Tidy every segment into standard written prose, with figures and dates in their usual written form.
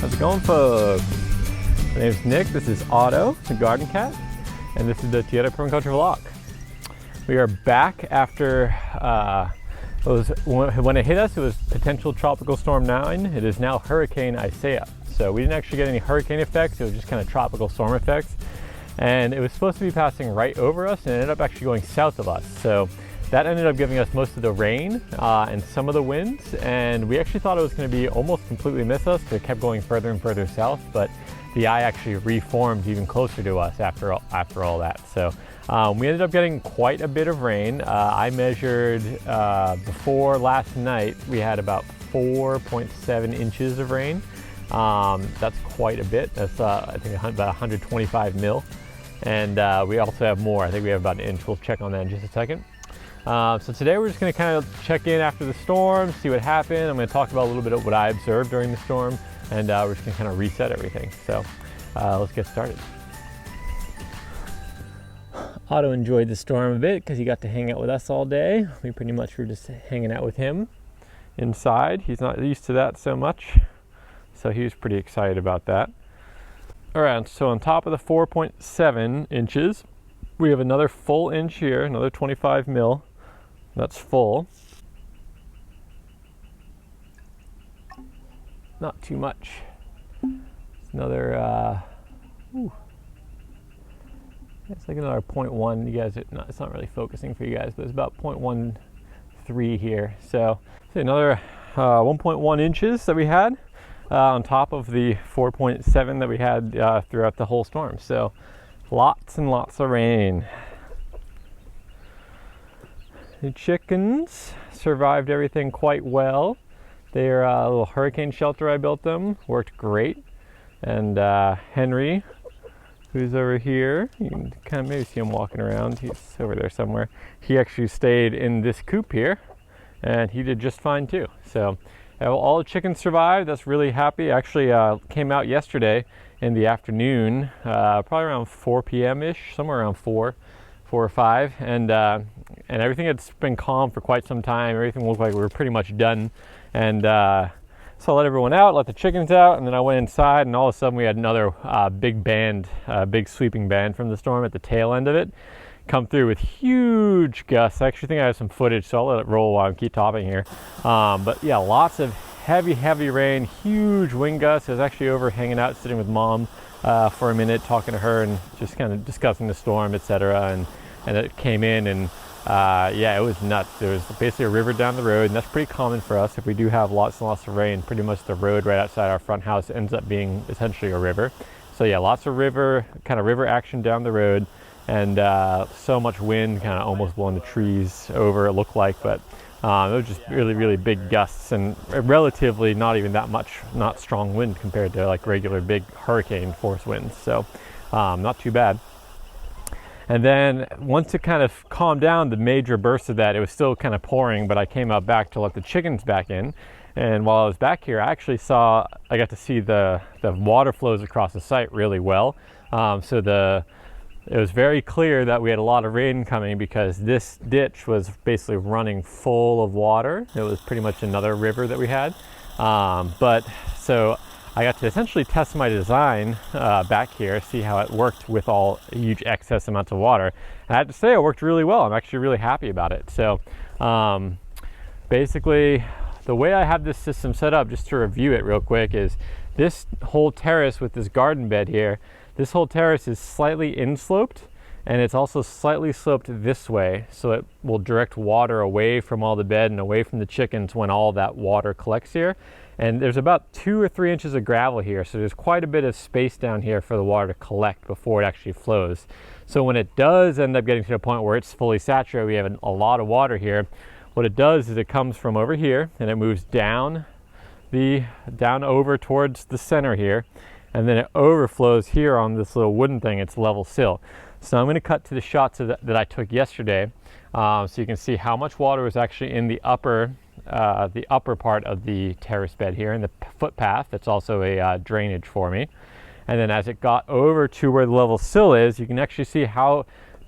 How's it going, folks? My name's Nick, this is Otto, the garden cat, and this is the Tierra Permaculture vlog. We are back after, when it hit us, it was potential Tropical Storm 9. It is now Hurricane Isaiah. So we didn't actually get any hurricane effects, it was just kind of tropical storm effects. And it was supposed to be passing right over us, and it ended up actually going south of us. So that ended up giving us most of the rain and some of the winds, and we actually thought it was going to be almost completely miss us because it kept going further and further south, but the eye actually reformed even closer to us after all that. So we ended up getting quite a bit of rain. I measured before last night, we had about 4.7 inches of rain. That's quite a bit. That's I think about 125 mil. And we also have more. I think we have about an inch. We'll check on that in just a second. So today we're just going to kind of check in after the storm, see what happened. I'm going to talk about a little bit of what I observed during the storm, and we're just going to kind of reset everything. So let's get started. Otto enjoyed the storm a bit because he got to hang out with us all day. We pretty much were just hanging out with him inside. He's not used to that so much, so he was pretty excited about that. All right, so on top of the 4.7 inches, we have another full inch here, another 25 mil. That's full. Not too much. It's another, it's like another 0.1. You guys, it's not really focusing for you guys, but it's about 0.13 here. So another 1.1 inches that we had on top of the 4.7 that we had throughout the whole storm. So lots and lots of rain. The chickens survived everything quite well. Their little hurricane shelter I built them worked great. And Henry, who's over here, you can kind of maybe see him walking around. He's over there somewhere. He actually stayed in this coop here, and he did just fine too. So all the chickens survived. That's really happy. Actually came out yesterday in the afternoon, probably around 4 p.m.-ish, somewhere around 4 or 5, and everything had been calm for quite some time. Everything looked like we were pretty much done, and so I let everyone out, let the chickens out, and then I went inside, and all of a sudden we had another big band, big sweeping band from the storm at the tail end of it come through with huge gusts. I actually think I have some footage, so I'll let it roll while I keep talking here. But yeah, lots of heavy rain, huge wind gusts. I was actually over hanging out, sitting with Mom for a minute, talking to her and just kind of discussing the storm, etc. And it came in, and yeah, it was nuts. There was basically a river down the road, and that's pretty common for us. If we do have lots and lots of rain, pretty much the road right outside our front house ends up being essentially a river. So yeah, lots of river action down the road, and so much wind, kind of almost blowing the trees over, it looked like. But it was just really big gusts, and relatively not even that much, not strong wind compared to like regular big hurricane force winds. So not too bad. And then once it kind of calmed down, the major burst of that, it was still kind of pouring, but I came out back to let the chickens back in. And while I was back here, I actually I got to see the water flows across the site really well. It was very clear that we had a lot of rain coming because this ditch was basically running full of water. It was pretty much another river that we had. So I got to essentially test my design back here, see how it worked with all huge excess amounts of water. And I have to say it worked really well. I'm actually really happy about it. So basically, the way I have this system set up, just to review it real quick, is this whole terrace with this garden bed here, this whole terrace is slightly insloped, and it's also slightly sloped this way, so it will direct water away from all the bed and away from the chickens when all that water collects here. And there's about 2 or 3 inches of gravel here, so there's quite a bit of space down here for the water to collect before it actually flows. So when it does end up getting to the point where it's fully saturated, we have a lot of water here, what it does is it comes from over here and it moves down over towards the center here, and then it overflows here on this little wooden thing. It's level sill. So I'm going to cut to the shots that I took yesterday, so you can see how much water was actually in the upper part of the terrace bed here in the footpath. That's also a drainage for me. And then as it got over to where the level sill is, you can actually see how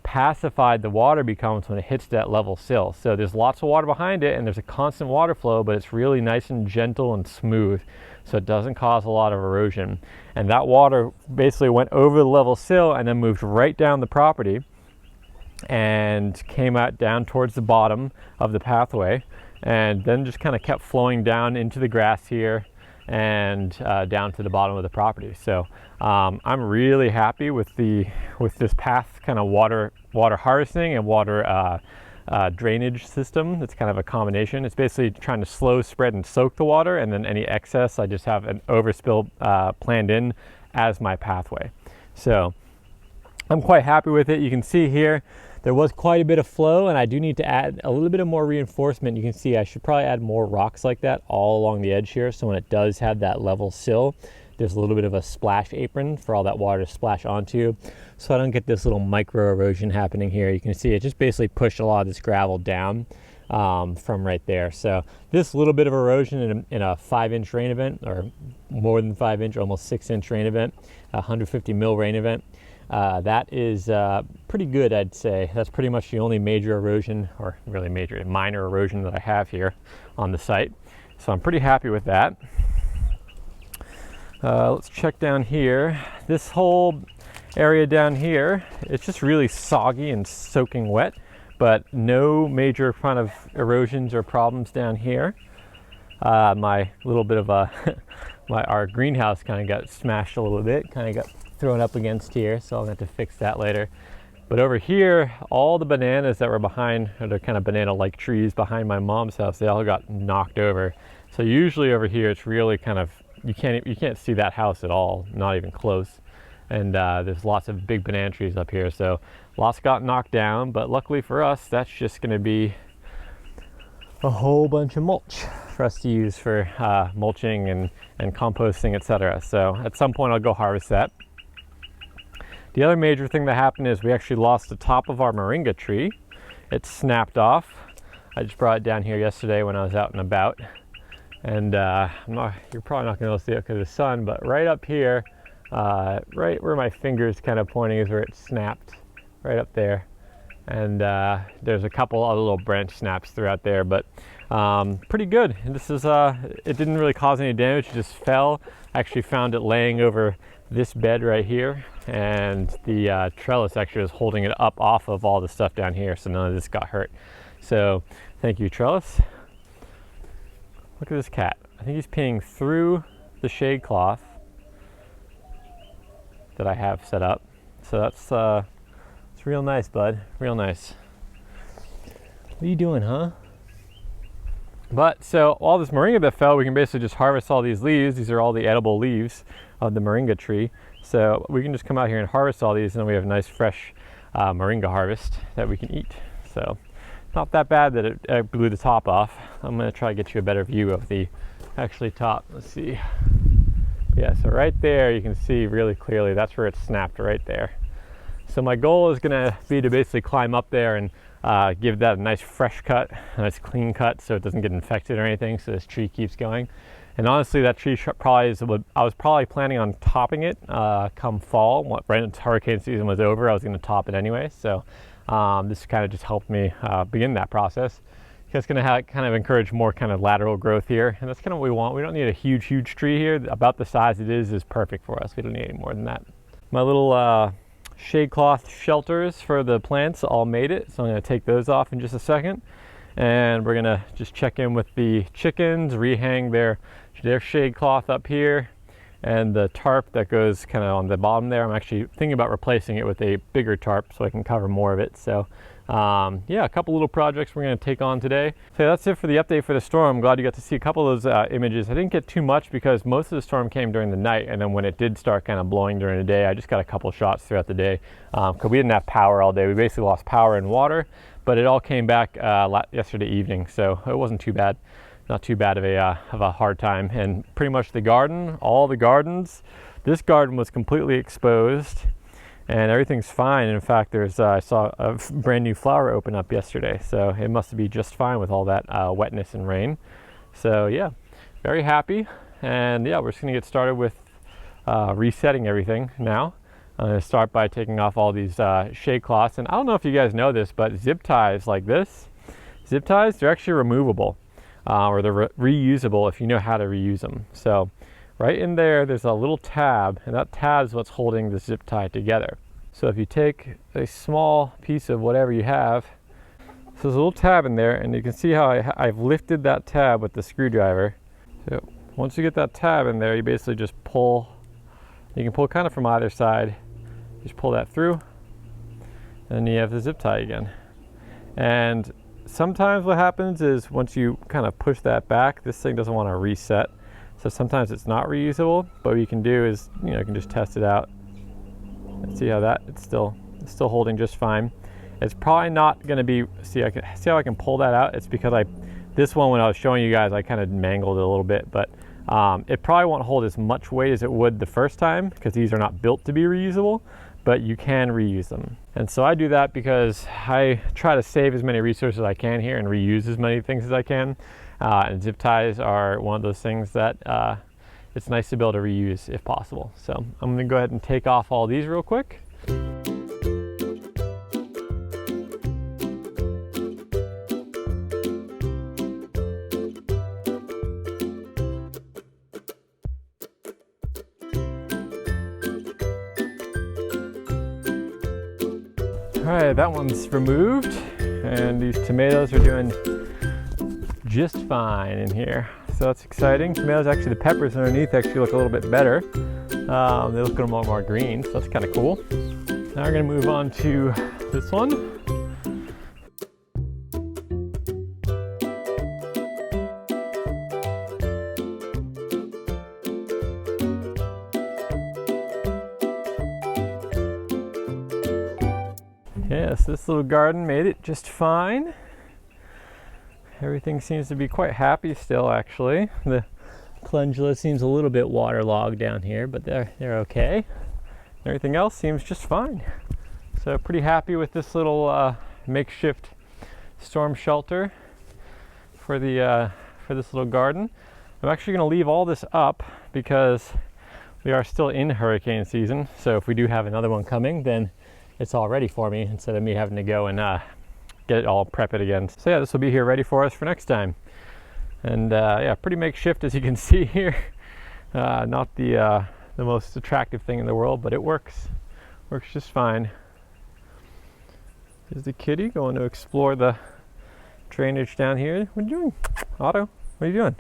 pacified the water becomes when it hits that level sill. So there's lots of water behind it and there's a constant water flow, but it's really nice and gentle and smooth, so it doesn't cause a lot of erosion. And that water basically went over the level sill and then moved right down the property and came out down towards the bottom of the pathway, and then just kind of kept flowing down into the grass here and down to the bottom of the property. So I'm really happy with this path kind of water harvesting and water drainage system. It's kind of a combination. It's basically trying to slow spread and soak the water, and then any excess I just have an overspill planned in as my pathway. So I'm quite happy with it. You can see here there was quite a bit of flow, and I do need to add a little bit of more reinforcement. You can see I should probably add more rocks like that all along the edge here, so when it does have that level sill, there's a little bit of a splash apron for all that water to splash onto, so I don't get this little micro erosion happening here. You can see it just basically pushed a lot of this gravel down from right there. So this little bit of erosion in a 5-inch rain event, or more than 5-inch, almost 6-inch rain event, 150 mil rain event, that is pretty good, I'd say. That's pretty much the only major erosion, or really minor erosion that I have here on the site. So I'm pretty happy with that. Let's check down here. This whole area down here, it's just really soggy and soaking wet, but no major kind of erosions or problems down here. My little bit of our greenhouse kind of got smashed a little bit, kind of got thrown up against here, so I'll have to fix that later. But over here, all the bananas that were behind, or the kind of banana-like trees behind my mom's house, they all got knocked over. So usually over here, it's really kind of, you can't see that house at all, not even close. And there's lots of big banana trees up here, so lots got knocked down. But luckily for us, that's just going to be a whole bunch of mulch for us to use for mulching and composting, etc. So at some point, I'll go harvest that. The other major thing that happened is we actually lost the top of our moringa tree. It snapped off. I just brought it down here yesterday when I was out and about. And you're probably not going to be able to see it because of the sun, but right up here, right where my finger is kind of pointing is where it snapped, right up there. And there's a couple other little branch snaps throughout there, but pretty good. And this is, it didn't really cause any damage, it just fell. I actually found it laying over this bed right here, and the trellis actually was holding it up off of all the stuff down here, so none of this got hurt. So thank you, trellis. Look at this cat. I think he's peeing through the shade cloth that I have set up. So that's it's real nice, bud. Real nice. What are you doing, huh? But so all this moringa that fell, we can basically just harvest all these leaves. These are all the edible leaves of the moringa tree. So we can just come out here and harvest all these, and then we have a nice fresh moringa harvest that we can eat. So not that bad that it blew the top off. I'm going to try to get you a better view of the actually top. Let's see. Yeah, so right there you can see really clearly that's where it snapped right there. So my goal is going to be to basically climb up there and give that a nice fresh cut, a nice clean cut, so it doesn't get infected or anything, so this tree keeps going. And honestly, that tree probably is, I was probably planning on topping it come fall. Right when hurricane season was over, I was going to top it anyway. So this kind of just helped me begin that process. It's going to kind of encourage more kind of lateral growth here, and that's kind of what we want. We don't need a huge tree here. About the size it is perfect for us. We don't need any more than that. My little shade cloth shelters for the plants all made it, so I'm going to take those off in just a second, and we're going to just check in with the chickens, rehang their shade cloth up here, and the tarp that goes kind of on the bottom there. I'm actually thinking about replacing it with a bigger tarp so I can cover more of it. So yeah, a couple little projects we're going to take on today. So that's it for the update for the storm. I'm glad you got to see a couple of those images. I didn't get too much because most of the storm came during the night, and then when it did start kind of blowing during the day, I just got a couple shots throughout the day because we didn't have power all day. We basically lost power and water, but it all came back yesterday evening, so it wasn't too bad. Not too bad of a hard time. And pretty much the garden, all the gardens, this garden was completely exposed and everything's fine. In fact, I saw a brand new flower open up yesterday, so it must be just fine with all that wetness and rain. So yeah, very happy. And yeah, we're just gonna get started with resetting everything now. I'm going to start by taking off all these shade cloths. And I don't know if you guys know this, but zip ties like this, zip ties, they're actually removable, or they're reusable if you know how to reuse them. So right in there, there's a little tab, and that tab is what's holding the zip tie together. So if you take a small piece of whatever you have, so there's a little tab in there, and you can see how I've lifted that tab with the screwdriver. So once you get that tab in there, you basically just pull. You can pull kind of from either side. Just pull that through, and then you have the zip tie again. And sometimes what happens is once you kind of push that back, this thing doesn't want to reset. So sometimes it's not reusable, but what you can do is, you know, you can just test it out and see how that, it's still holding just fine. It's probably not going to be, see how I can pull that out. It's because this one, when I was showing you guys, I kind of mangled it a little bit, but it probably won't hold as much weight as it would the first time because these are not built to be reusable, but you can reuse them. And so I do that because I try to save as many resources as I can here and reuse as many things as I can. And zip ties are one of those things that it's nice to be able to reuse if possible. So I'm going to go ahead and take off all these real quick. All right, that one's removed, and these tomatoes are doing just fine in here. So that's exciting. Tomatoes, actually the peppers underneath actually look a little bit better. They look a little more green, so that's kind of cool. Now we're gonna move on to this one. Yes, this little garden made it just fine. Everything seems to be quite happy still, actually. The calendula seems a little bit waterlogged down here, but they're okay. Everything else seems just fine. So pretty happy with this little makeshift storm shelter for this little garden. I'm actually going to leave all this up because we are still in hurricane season. So if we do have another one coming, then it's all ready for me instead of me having to go and get it all prepped again. So yeah, this will be here ready for us for next time. And yeah, pretty makeshift as you can see here. Not the most attractive thing in the world, but it works just fine. Here's the kitty going to explore the drainage down here. What are you doing, Otto? What are you doing?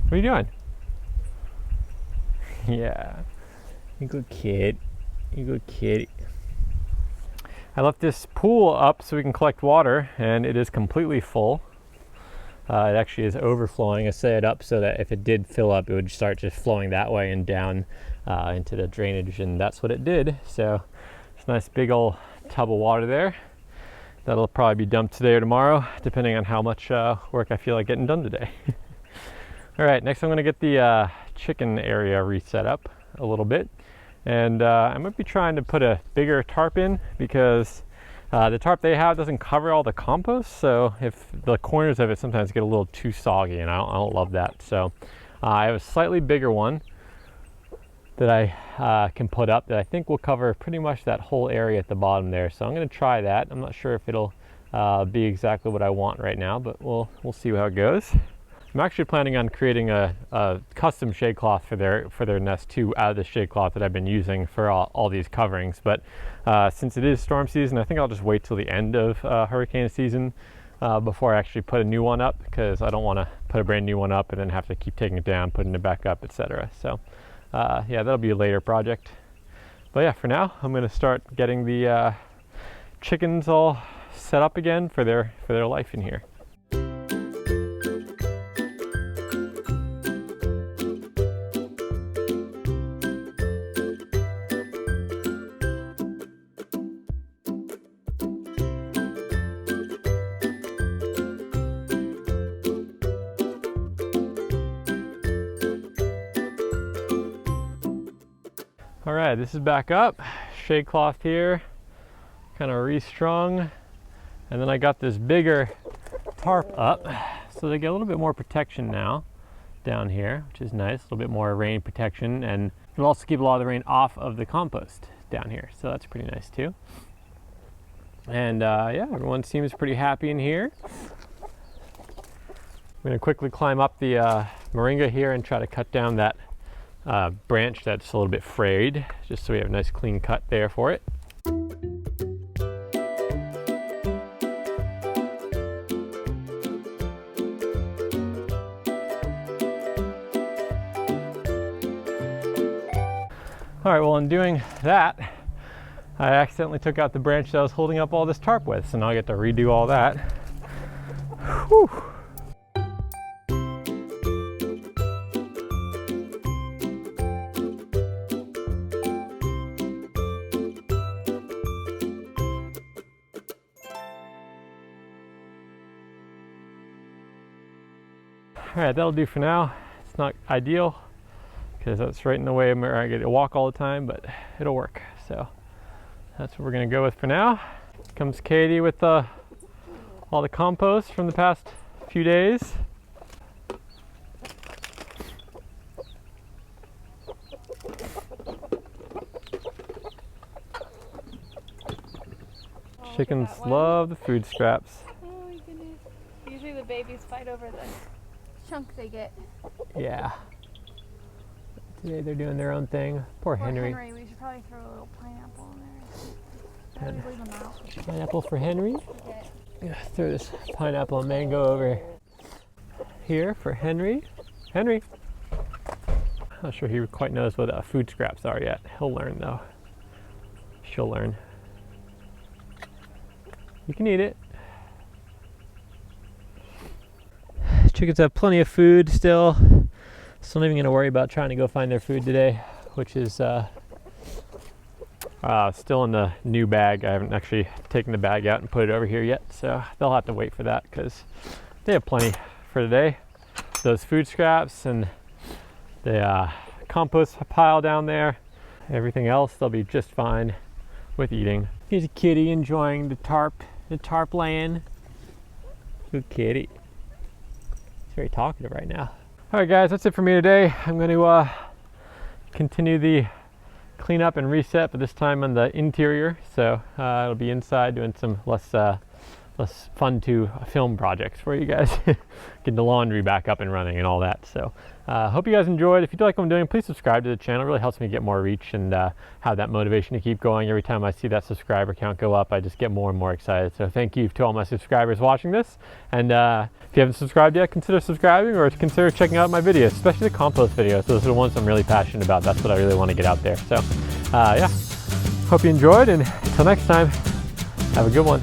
What are you doing? Yeah, you good kid. You good kid. I left this pool up so we can collect water, and it is completely full. It actually is overflowing. I set it up so that if it did fill up, it would start just flowing that way and down into the drainage, and that's what it did. So it's a nice big old tub of water there. That'll probably be dumped today or tomorrow, depending on how much work I feel like getting done today. All right, next I'm going to get the chicken area reset up a little bit. And I might be trying to put a bigger tarp in because the tarp they have doesn't cover all the compost. So if the corners of it sometimes get a little too soggy, and I don't love that. So I have a slightly bigger one that I can put up that I think will cover pretty much that whole area at the bottom there. So I'm going to try that. I'm not sure if it'll be exactly what I want right now, but we'll see how it goes. I'm actually planning on creating a custom shade cloth for their nest too, out of the shade cloth that I've been using for all these coverings. But since it is storm season, I think I'll just wait till the end of hurricane season before I actually put a new one up, because I don't want to put a brand new one up and then have to keep taking it down, putting it back up, etc. So yeah, that'll be a later project. But yeah, for now, I'm going to start getting the chickens all set up again for their life in here. All right, this is back up. Shade cloth here, kind of restrung. And then I got this bigger tarp up, so they get a little bit more protection now down here, which is nice, a little bit more rain protection. And It'll also keep a lot of the rain off of the compost down here, so that's pretty nice too. And yeah, everyone seems pretty happy in here. I'm going to quickly climb up the moringa here and try to cut down that branch that's a little bit frayed, just so we have a nice clean cut there for it. All right, well, in doing that, I accidentally took out the branch that I was holding up all this tarp with, so now I get to redo all that. Whew. All right, that'll do for now. It's not ideal because that's right in the way where I get to walk all the time, but it'll work. So that's what we're gonna go with for now. Comes Katie with all the compost from the past few days. Chickens love the food scraps. Oh my goodness. Usually the babies fight over the chunk they get. Yeah. Today they're doing their own thing. Poor Henry. We should probably throw a little pineapple in there. Leave them out. Pineapple for Henry. Okay. Yeah, throw this pineapple and mango over here for Henry. Henry. I'm not sure he quite knows what food scraps are yet. He'll learn though. She'll learn. You can eat it. Chickens have plenty of food still. So I'm not even going to worry about trying to go find their food today, which is still in the new bag. I haven't actually taken the bag out and put it over here yet, so they'll have to wait for that because they have plenty for today. Those food scraps and the compost pile down there, everything else, they'll be just fine with eating. Here's a kitty enjoying the tarp laying. Good kitty. He's very talkative right now. All right, guys, that's it for me today. I'm going to continue the cleanup and reset, but this time on the interior. So it'll be inside doing some less fun to film projects for you guys. Getting the laundry back up and running and all that. So hope you guys enjoyed. If you do like what I'm doing, please subscribe to the channel. It really helps me get more reach and have that motivation to keep going. Every time I see that subscriber count go up, I just get more and more excited. So thank you to all my subscribers watching this. And if you haven't subscribed yet, consider subscribing or consider checking out my videos, especially the compost videos. Those are the ones I'm really passionate about. That's what I really want to get out there. So yeah, hope you enjoyed, and until next time, have a good one.